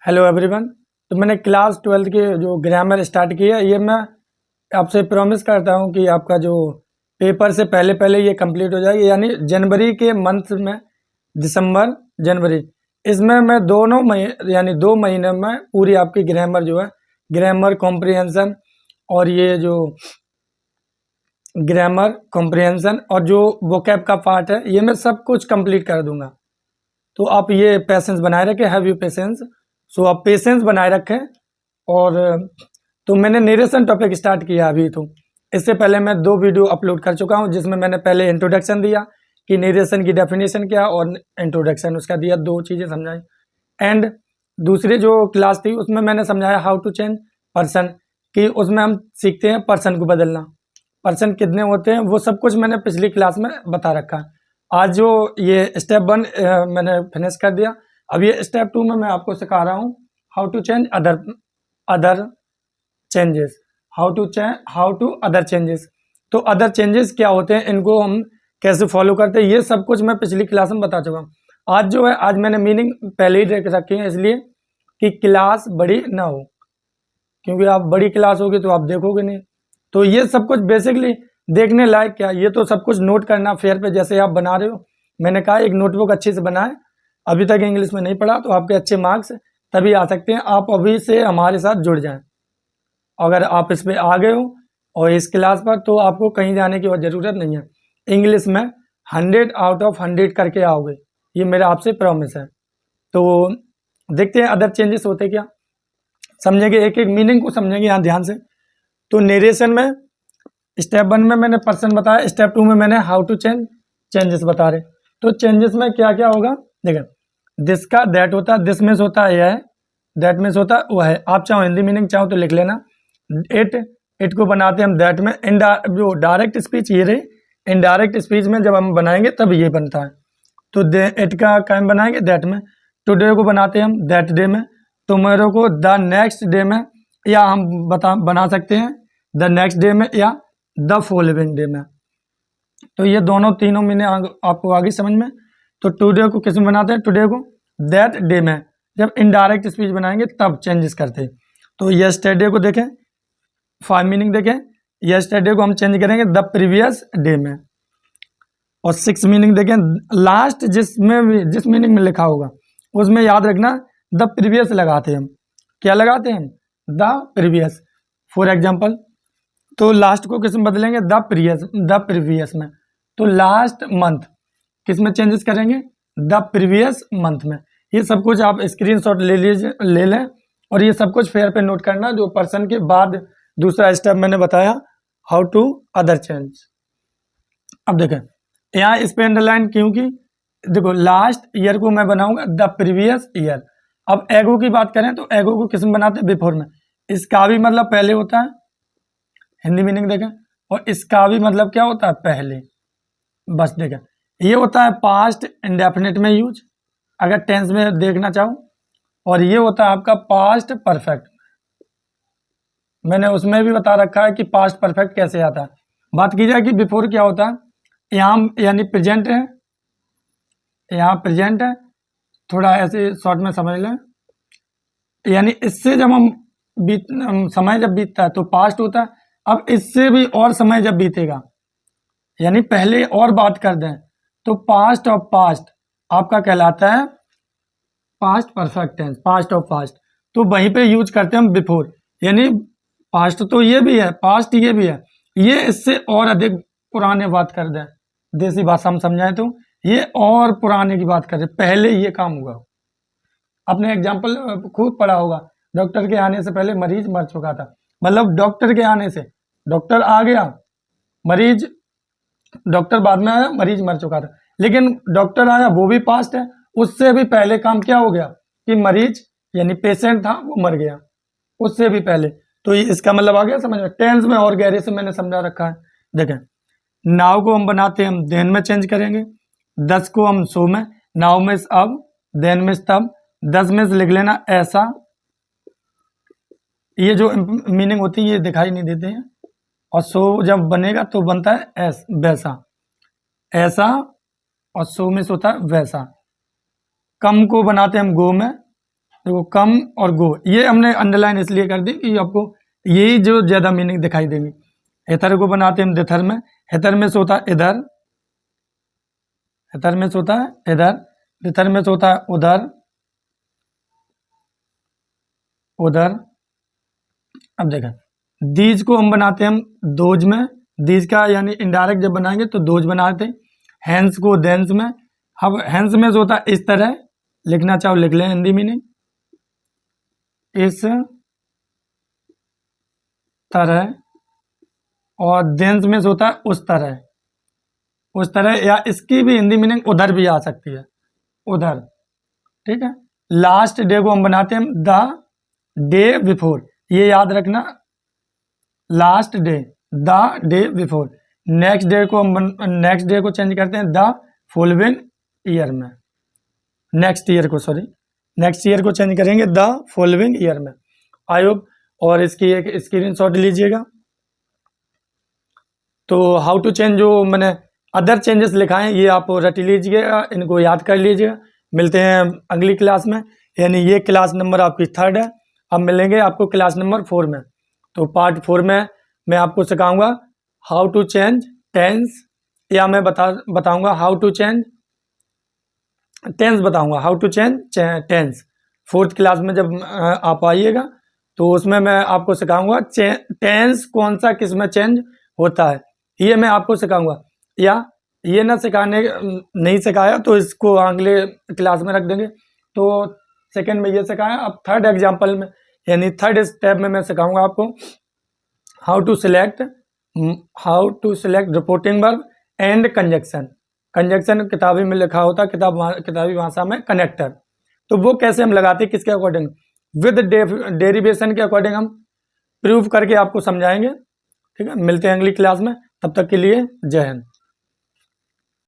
Hello everyone. तो मैंने class 12 के जो ग्रामर स्टार्ट किया, ये मैं आपसे प्रॉमिस करता हूँ कि आपका जो पेपर से पहले पहले ये कंप्लीट हो जाएगी, यानी जनवरी के मंथ में, दिसंबर जनवरी, इसमें मैं दोनों महीने यानी 2 महीने में पूरी आपकी ग्रामर जो है, ग्रामर कॉम्प्रिहेंशन और ये जो ग्रामर कॉम्प्रिहेंशन और जो वोकैब का पार्ट है, ये मैं सब कुछ कंप्लीट कर दूंगा। तो आप ये पेशेंस बनाए रखें, हैव यू पेशेंस। सो आप पेशेंस बनाए रखें। और तो मैंने नरेशन टॉपिक स्टार्ट किया अभी। तो इससे पहले मैं 2 वीडियो अपलोड कर चुका हूं, जिसमें मैंने पहले इंट्रोडक्शन दिया कि नरेशन की डेफिनेशन क्या, और इंट्रोडक्शन उसका दिया, 2 चीज़ें समझाई। एंड दूसरी जो क्लास थी उसमें मैंने समझाया हाउ टू चेंज पर्सन, कि उसमें हम सीखते हैं पर्सन को बदलना, पर्सन कितने होते हैं, वो सब कुछ मैंने पिछली क्लास में बता रखा है। आज जो ये स्टेप 1 मैंने फिनिश कर दिया। अब ये स्टेप 2 में मैं आपको सिखा रहा हूँ how to change other changes, how to other changes. तो अदर चेंजेस क्या होते हैं, इनको हम कैसे फॉलो करते हैं, ये सब कुछ मैं पिछली क्लास में बता चुका हूँ। आज जो है, आज मैंने मीनिंग पहले ही देख रखी है, इसलिए कि क्लास बड़ी ना हो, क्योंकि आप बड़ी क्लास होगी तो आप देखोगे नहीं। तो ये सब कुछ बेसिकली देखने लायक क्या, ये तो सब कुछ नोट करना फेयर पे, जैसे आप बना रहे हो। मैंने कहा एक नोटबुक अच्छे से बनाए, अभी तक इंग्लिश में नहीं पढ़ा तो आपके अच्छे मार्क्स तभी आ सकते हैं। आप अभी से हमारे साथ जुड़ जाएं। अगर आप इस पे आ गए हो और इस क्लास पर, तो आपको कहीं जाने की ज़रूरत नहीं है। इंग्लिश में 100 आउट ऑफ 100 करके आओगे, ये मेरा आपसे प्रॉमिस है। तो देखते हैं अदर चेंजेस होते क्या, समझेंगे, एक एक मीनिंग को समझेंगे यहाँ ध्यान से। तो नरेशन में स्टेप 1 में मैंने पर्सन बताया, स्टेप 2 में मैंने हाउ टू चेंजेस बता रहे। तो चेंजेस में क्या क्या होगा, देखिए, दिस का दैट होता है, दिस मीन्स होता है यह है, दैट मीन्स होता है वह है। आप चाहो हिंदी मीनिंग चाहो तो लिख लेना। इट को बनाते हैं हम दैट में। जो डायरेक्ट स्पीच ये रही, इनडायरेक्ट स्पीच में जब हम बनाएंगे तब ये बनता है। तो इट का काम बनाएंगे दैट में। टुडे को बनाते हैं हम दैट डे में। टुमारो को द नेक्स्ट डे में, या हम बना सकते हैं द नेक्स्ट डे में या द फॉलोइंग डे में। तो ये दोनों तीनों मैंने आपको आगे समझ में। तो टुडे को किस में बनाते हैं, टुडे को दैट डे में। जब इनडायरेक्ट स्पीच बनाएंगे तब चेंजेस करते हैं। तो यस्टरडे को देखें, 5 मीनिंग देखें। यस्टरडे को हम चेंज करेंगे द प्रीवियस डे में। और 6 मीनिंग देखें, लास्ट जिस मीनिंग में लिखा होगा उसमें याद रखना द प्रीवियस लगाते हैं हम। क्या लगाते हैं, द प्रीवियस। फॉर एग्जाम्पल, तो लास्ट को किस में बदलेंगे, द प्रीवियस में। तो लास्ट मंथ किस में चेंजेस करेंगे, द प्रीवियस मंथ में। ये सब कुछ आप स्क्रीनशॉट ले लें, और ये सब कुछ फेयर पे नोट करना। जो पर्सन के बाद दूसरा स्टेप मैंने बताया, हाउ टू अदर चेंज। अब देखें यहाँ इस पे अंडरलाइन, क्योंकि देखो लास्ट ईयर को मैं बनाऊंगा द प्रीवियस ईयर। अब एगो की बात करें तो एगो को किस में बनाते हैं, बिफोर में। इसका भी मतलब पहले होता है, हिंदी मीनिंग देखें। और इसका भी मतलब क्या होता है, पहले। बस देखें, ये होता है पास्ट इंडेफिनिट में यूज, अगर टेंस में देखना चाहो। और ये होता है आपका पास्ट परफेक्ट। मैंने उसमें भी बता रखा है कि पास्ट परफेक्ट कैसे आता है। बात की जाए कि बिफोर क्या होता है, यहाँ यानी प्रेजेंट है, यहाँ प्रेजेंट है, थोड़ा ऐसे शॉर्ट में समझ लें। यानी इससे जब हम समय जब बीतता है तो पास्ट होता है। अब इससे भी और समय जब बीतेगा, यानी पहले और बात कर दें, तो पास्ट ऑफ पास्ट आपका कहलाता है past perfect tense, past of past. तो वहीं पे यूज करते हैं हम बिफोर, यानी पास्ट तो ये भी है, पास्ट ये भी है, ये इससे और अधिक पुराने बात कर दें, देसी भाषा हम समझाएं तो ये और पुराने की बात कर रहे, पहले ये काम हुआ। आपने एग्जाम्पल खूब पढ़ा होगा, डॉक्टर के आने से पहले मरीज मर चुका था। मतलब डॉक्टर के आने से, डॉक्टर आ गया, मरीज, डॉक्टर बाद में आया, मरीज मर चुका था। लेकिन डॉक्टर आया वो भी पास्ट है, उससे भी पहले काम क्या हो गया कि मरीज यानी पेशेंट था वो मर गया, उससे भी पहले। तो इसका मतलब आ गया समझ में। टेंस में और गहरे से मैंने समझा रखा है। देखें, नाव को हम बनाते हैं हम देन में चेंज करेंगे, 10 को हम सो में, नाव में अब, देन में तब, 10 में लिख लेना ऐसा। ये जो मीनिंग होती है ये दिखाई नहीं देते हैं। और सो जब बनेगा तो बनता है वैसा, ऐसा। और सो में होता है वैसा। कम को बनाते हैं हम गो में, देखो कम और गो, ये हमने अंडरलाइन इसलिए कर दी कि आपको यही जो ज़्यादा मीनिंग दिखाई देंगी। हेतर को बनाते हैं हम दिथर में, हेतर में से होता है इधर, हेतर में से होता है इधर, दिथर में से होता है उधर, उधर। अब देखा, दीज को हम बनाते हैं हम दोज में, दीज का यानी इनडायरेक्ट जब बनाएंगे तो दोज बनाते हैं। हैंस को देंस में, अब हैंस में जो होता है इस तरह, लिखना चाहो लिख लें हिंदी मीनिंग, इस तरह, और देंस में जो होता है उस तरह, उस तरह, या इसकी भी हिंदी मीनिंग उधर भी आ सकती है, उधर, ठीक है। लास्ट डे को हम बनाते हैं द डे बिफोर, ये याद रखना, last day the day before. Next day को हम नेक्स्ट डे को चेंज करते हैं द फॉलोइंग ईयर में, नेक्स्ट ईयर को, सॉरी, नेक्स्ट ईयर को चेंज करेंगे द फॉलोइंग ईयर में। आई होप, और इसकी एक स्क्रीनशॉट लीजिएगा। तो हाउ टू चेंज जो मैंने अदर चेंजेस लिखा है ये आप रट लीजिएगा, इनको याद कर लीजिएगा। मिलते हैं अगली क्लास में, यानी ये क्लास नंबर आपकी 3rd है। अब मिलेंगे आपको क्लास नंबर 4 में। तो पार्ट 4 में मैं आपको सिखाऊंगा हाउ टू चेंज टेंस, या मैं बताऊंगा हाउ टू चेंज टेंस, बताऊंगा how to change tense. 4th class में जब आप आइएगा तो उसमें मैं आपको सिखाऊंगा टेंस कौन सा किस में चेंज होता है, ये मैं आपको सिखाऊंगा। या ये ना सिखाने नहीं सिखाया तो इसको अगले क्लास में रख देंगे। तो सेकंड में ये सिखाया, अब 3rd एग्जाम्पल में यानी 3rd स्टेप में मैं सिखाऊंगा आपको how to select reporting verb and conjunction. Conjunction किताबी में लिखा होता है, किताबी भाषा में कनेक्टर, तो वो कैसे हम लगाते हैं किसके अकॉर्डिंग, विद डेरिवेशन के अकॉर्डिंग हम प्रूव करके आपको समझाएंगे। ठीक है, मिलते हैं अगली क्लास में, तब तक के लिए जय हिंद।